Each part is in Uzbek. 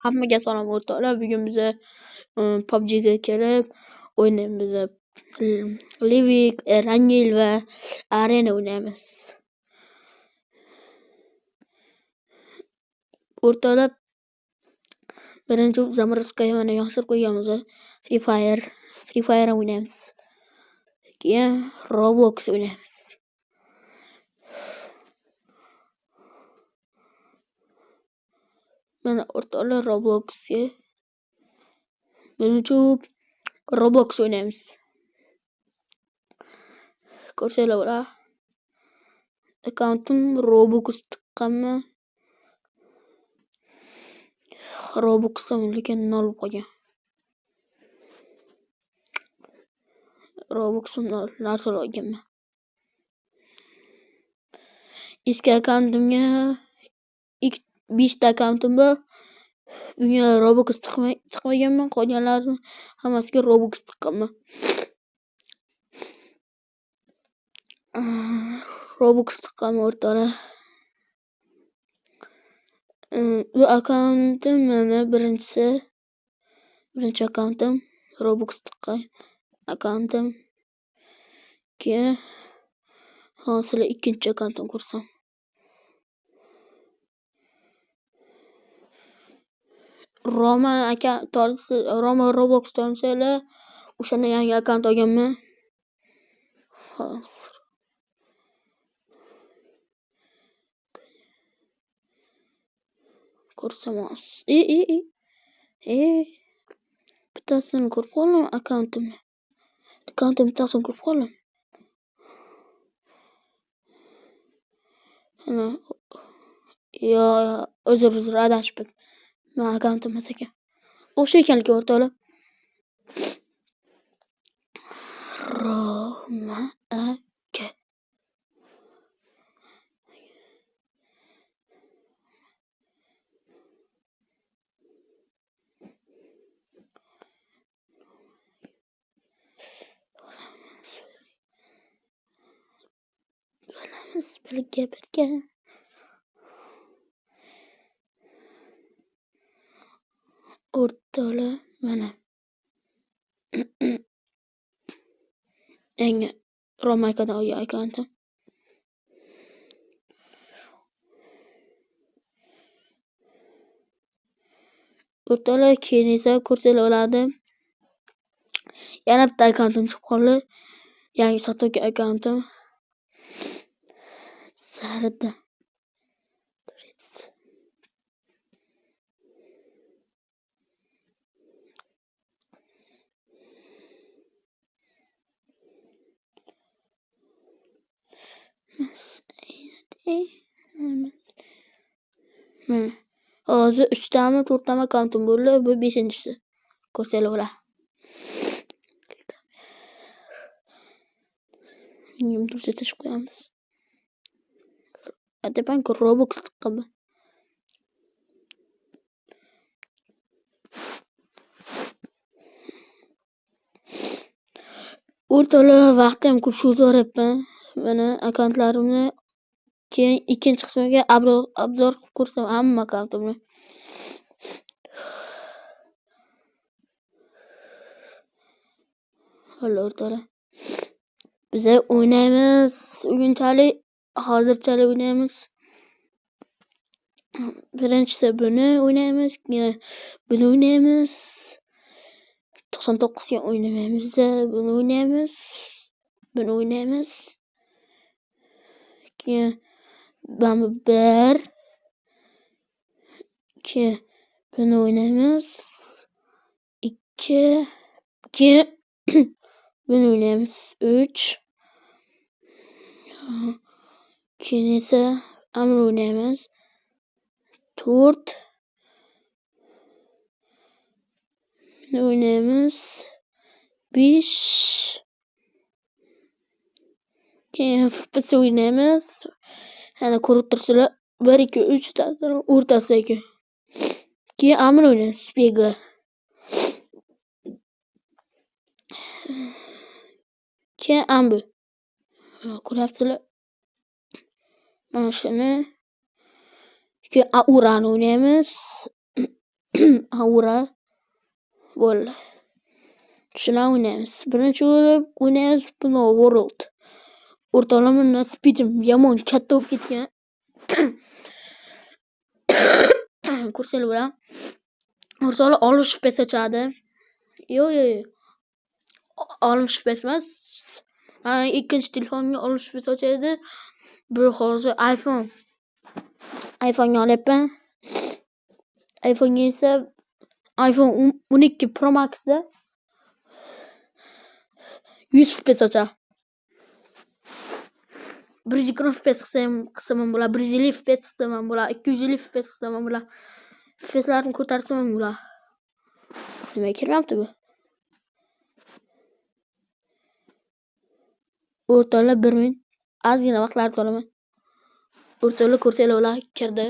Hammaga salom o'rtoqlar. Bugun biz PUBG ga kelib o'ynaymiz. Livik, Rangil va Arena o'ynaymiz. O'rtoqlar, birinchi Zamorskaya mana yozib qo'yganmiz. Free Fire o'ynaymiz. Keyin Roblox o'ynaymiz. Mana o'rtoqlar, Robloxga birinchi Roblox o'ynaymiz. Ko'rsanglar, akkauntim Robux tiqqanman. Robux'im lekin 0 qolgan. Robux'im 0 narsa olganman. Eski akkauntimga 5 ta akkauntim bor. Bunga Robux tiqmaganman, qolganlarini hammasiga Robux tiqqanman. Robux tiqqanman o'rtoqlar. Bu akkauntim mana birinchi akkauntim Robux tiqqan akkauntim. Keyin hozir ikkinchi akkauntim ko'rsam. Roma Roblox tanishlar, o'shanda yangi akkaunt olganman. Hozir ko'rsam bittasini ko'rib qoldim akkauntimni. Bittasini ko'rib qoldim. Ana uzr adashibmiz. Men akkauntim emas ekan. O'sha ekanlik o'rtoqlar. Roma aka. Bo'lamiz birga. O'rtoqlar, mana yangi Romakadan olgan akkauntim. O'rtoqlar, keyin esa ko'rsanglar bo'ladi. Yana bitta akkauntim chiqib qoldi. Yangi sotuvga akkauntim. Sarida. Hozir 3 tami 4 tami akkauntim bo'ldi. Bu 5-inchisi. Ko'rsanglar bo'ladi. Menga tursa tashib qo'yamiz. Atapan Robux tiqqanman. O'rtoqlar, vaqtim ko'p cho'zib mana akkauntlarimni keyin ikkinchi qismiga obzor qilib ko'rsam hamma akkauntimni. Halo o'rtoqlar. Biz o'ynaymiz. Hozirchalik o'ynaymiz. Birinchisi buni o'ynaymiz, keyin buni o'ynaymiz. 99 ga o'ynamaymiz, buni o'ynaymiz. Keyin mana 1 keyin buni o'ynaymiz. 2 keyin buni o'ynaymiz. 3 keyin esa amr o'ynaymiz. 4 buni o'ynaymiz. 5 keyin FPS o'ynaymiz. Ana ko'rib turibsizlar. 1 2 3 ta o'rtasidagi. Keyin amr o'ynaymiz. Spega. Keyin ambu. Ko'ryapsizlar. Mana shuni. Keyin Aurani o'ynaymiz. ura bo'ldi. Shular o'ynaymiz. Birinchi bo'lib o'ynaymiz Puno World. O'rtoqlar speedim yomon katta bo'lib ketgan. Ko'rsanglar bilan o'rtoqlar olish space ochadi. Yo'q. Olish space emas. Ikkinchi telefonga olish space ochadi. Bu hozir iPhone'ga olyapman. iPhone'ga esa iPhone 12 Pro Max'da 100 space ochadi. 120 space qilsam ham bo'ladi, 150 space qilsam ham bo'ladi, 250 space qilsam ham bo'ladi. Space'larni ko'tarsam ham bo'ladi. Nimaga kirmayapti bu? O'rtoqlar 1 minut ozgina vaqtlaringizni olaman. O'rtoqlar ko'rsanglar bo'ladi, kirdi.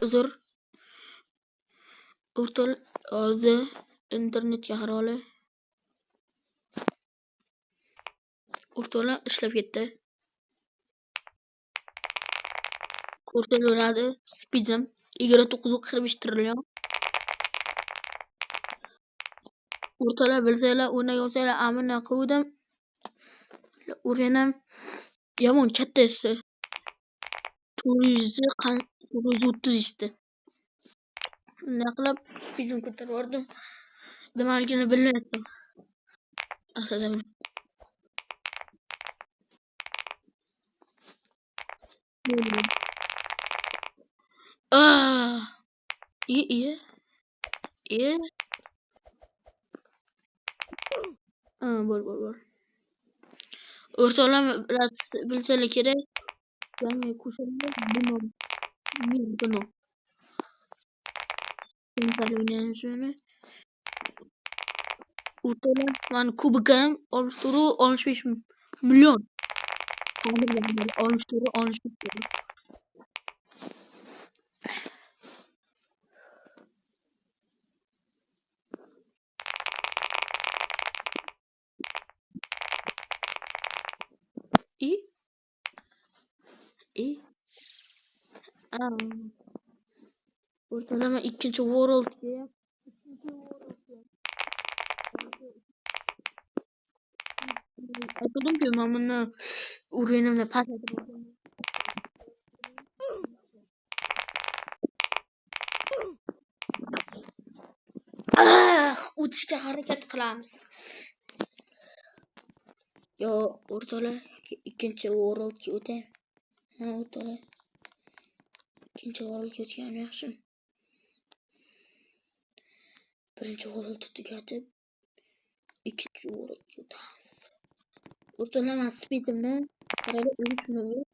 Uzr. O'rtoqlar hozir internetga qaroli. O'rtoqlar ishlab ketdi. Ko'rsanglar speedim 29.45 trillion. O'rtoqlar bilsanglar, o'ynagan bo'lsanglar, amina quvdim. O'rinam yomon katta isi. 430 isi. Shunday qilib speedim ko'tarib yubordim. Nimaligini bilmayapman. Asadim. İyi. Bol. O'rtoqlar biraz bilsanglar kerak. Yani ko'rsanglar bunu. Şöyle. O'rtoqlar mani kubikam 65 million. 65 million. İyi. O'rtoqlar ikkinchi World'ga aytdim-ku, men buni o'rinimni pasaytirib oldim. O'tishga harakat qilamiz. Yo, o'rtoqlar, ikkinchi World'ga o'taymi? O'rtoqlar. Ikkinchi World'ga o'tgan yaxshi. Birinchi World'ni tugatib, ikkinchi World'ga o'tamiz. O'rtoqlar, men speedimni qaraylik, 13 million.